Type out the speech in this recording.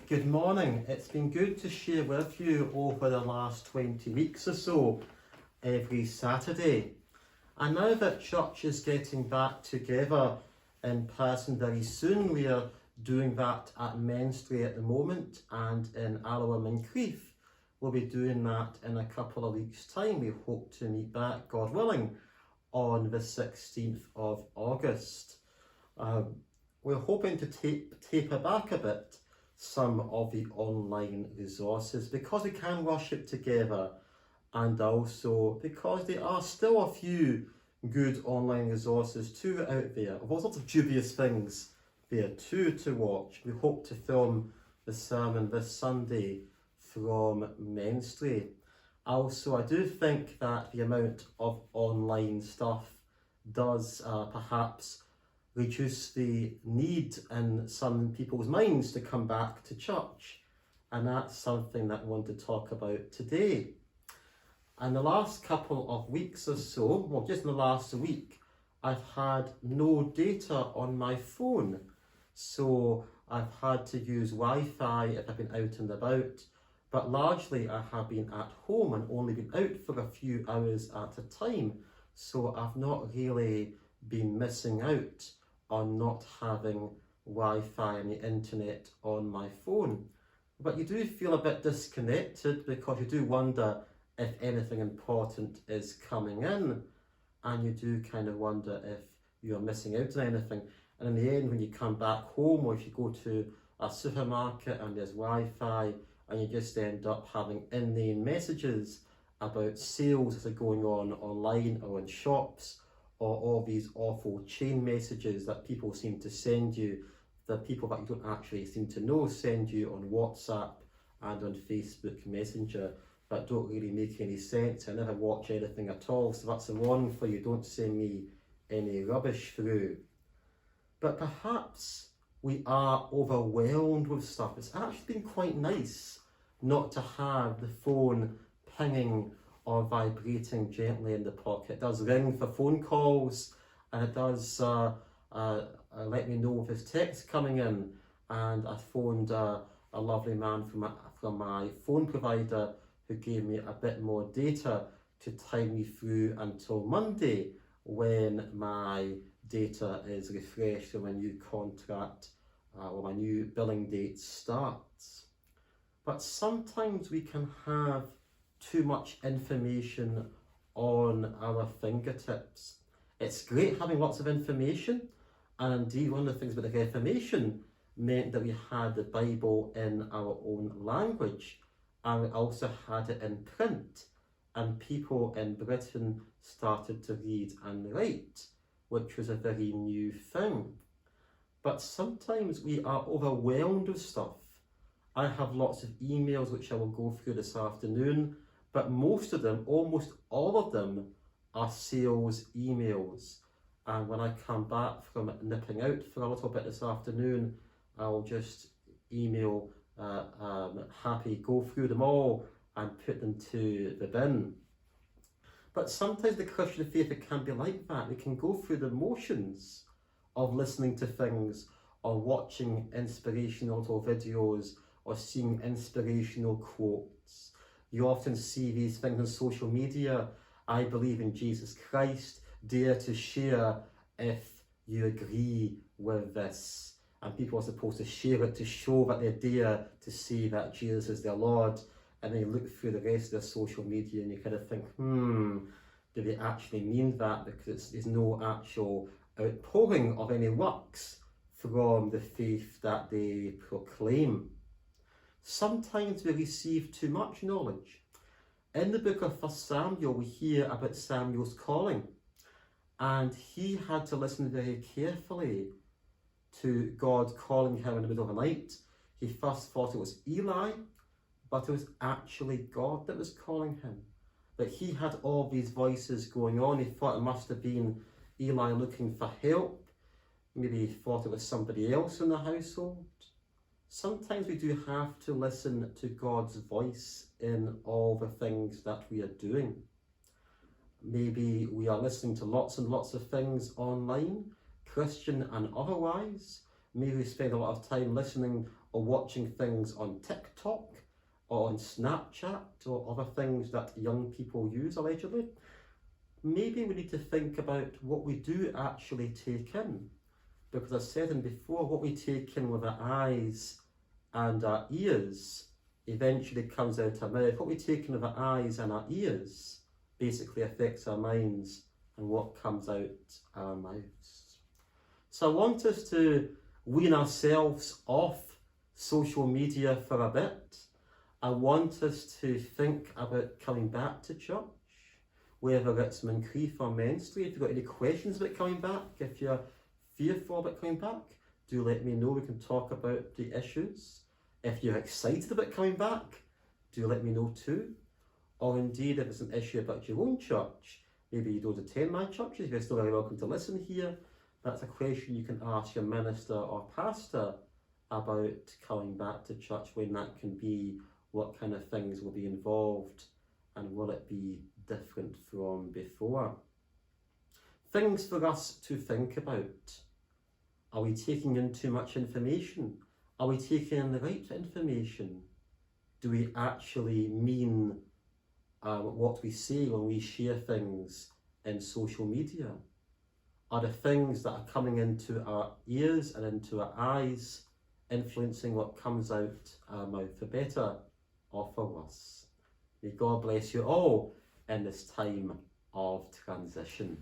Good morning. It's been good to share with you over the last 20 weeks or so, every Saturday. And now that church is getting back together in person very soon, we are doing that at Menstrie at the moment, and in Alloa, Moncrieff. We'll be doing that in a couple of weeks' time. We hope to meet back, God willing, on the 16th of August. We're hoping to taper back a bit some of the online resources because we can worship together, and also because there are still a few good online resources too out there of all sorts of dubious things there too to watch. We hope to film the sermon this Sunday from Menstrie. Also, I do think that the amount of online stuff does perhaps reduce the need in some people's minds to come back to church. And that's something that I want to talk about today. And the last couple of weeks or so, well, just in the last week, I've had no data on my phone. So I've had to use Wi-Fi if I've been out and about. But largely I have been at home and only been out for a few hours at a time. So I've not really been missing out on not having Wi-Fi and the internet on my phone. But you do feel a bit disconnected because you do wonder if anything important is coming in, and you do kind of wonder if you're missing out on anything. And in the end, when you come back home, or if you go to a supermarket and there's Wi-Fi, and you just end up having inane messages about sales that are going on online or in shops, or all these awful chain messages that people seem to send you, the people that you don't actually seem to know send you on WhatsApp and on Facebook Messenger, that don't really make any sense. I never watch anything at all, so that's the one for you. Don't send me any rubbish through. But perhaps we are overwhelmed with stuff. It's actually been quite nice not to have the phone pinging or vibrating gently in the pocket. It does ring for phone calls, and it does let me know if there's text coming in. And I phoned a lovely man from my phone provider who gave me a bit more data to tide me through until Monday, when my data is refreshed and my new contract or my new billing date starts. But sometimes we can have too much information on our fingertips. It's great having lots of information, and indeed one of the things about the Reformation meant that we had the Bible in our own language, and we also had it in print, and people in Britain started to read and write, which was a very new thing. But sometimes we are overwhelmed with stuff. I have lots of emails which I will go through this afternoon, but most of them, almost all of them, are sales emails. And when I come back from nipping out for a little bit this afternoon, I'll just email happy, go through them all and put them to the bin. But sometimes the Christian faith, it can be like that. We can go through the motions of listening to things, or watching inspirational little videos, or seeing inspirational quotes. You often see these things on social media. I believe in Jesus Christ. Dare to share if you agree with this. And people are supposed to share it to show that they dare to say that Jesus is their Lord. And then you look through the rest of their social media and you kind of think, do they actually mean that? Because there's no actual outpouring of any works from the faith that they proclaim. Sometimes we receive too much knowledge. In the book of 1 Samuel, we hear about Samuel's calling, and he had to listen very carefully to God calling him in the middle of the night. He first thought it was Eli, but it was actually God that was calling him. That he had all these voices going on. He thought it must have been Eli looking for help. Maybe he thought it was somebody else in the household. Sometimes we do have to listen to God's voice in all the things that we are doing. Maybe we are listening to lots and lots of things online, Christian and otherwise, maybe spend a lot of time listening or watching things on TikTok or on Snapchat or other things that young people use allegedly. Maybe we need to think about what we do actually take in. Because as I said before, what we take in with our eyes and our ears eventually comes out our mouth. What we take in with our eyes and our ears basically affects our minds and what comes out our mouths. So I want us to wean ourselves off social media for a bit. I want us to think about coming back to church, whether it's Moncrieff or Menstrie. If you've got any questions about coming back, if you're fearful about coming back, do let me know. We can talk about the issues. If you're excited about coming back, do let me know too. Or indeed, if it's an issue about your own church, maybe you don't attend my churches, you're still very welcome to listen here. That's a question you can ask your minister or pastor about coming back to church, when that can be, what kind of things will be involved, and will it be different from before. Things for us to think about. Are we taking in too much information? Are we taking in the right information? Do we actually mean what we say when we share things in social media? Are the things that are coming into our ears and into our eyes influencing what comes out our mouth, for better or for worse? May God bless you all in this time of transition.